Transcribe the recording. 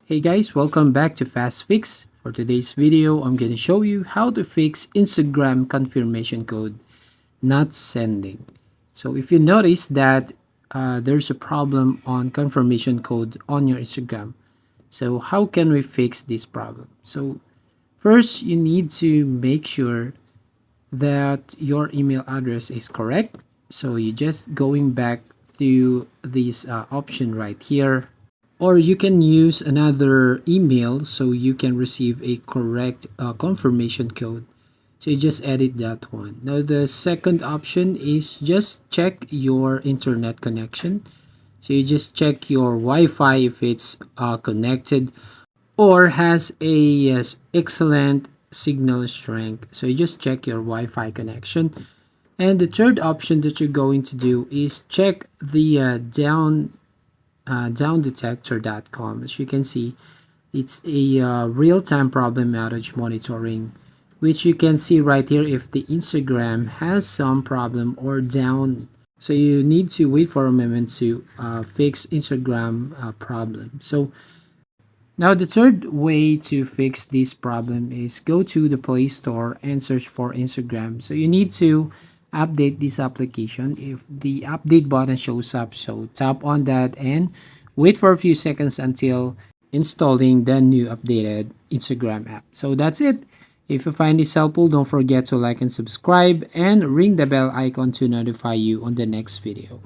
Hey guys, welcome back to Fast Fix. For today's video, I'm going to show you how to fix Instagram confirmation code not sending. So if you notice that there's a problem on confirmation code on your Instagram, so how can we fix this problem? So first, you need to make sure that your email address is correct. So you just going back to this option right here, or you can use another email so you can receive a correct confirmation code. So you just edit that one. Now the second option is just check your internet connection. So you just check your Wi-Fi if it's connected or has a excellent signal strength. So you just check your Wi-Fi connection. And the third option that you're going to do is check the downdetector.com. As you can see, it's a real-time problem outage monitoring, which you can see right here if the Instagram has some problem or down. So you need to wait for a moment to fix Instagram problem. So now the third way to fix this problem is go to the Play Store and search for Instagram. So you need to update this application. If the update button shows up, so tap on that and wait for a few seconds until installing the new updated Instagram app. So that's it. If you find this helpful, don't forget to like and subscribe and ring the bell icon to notify you on the next video.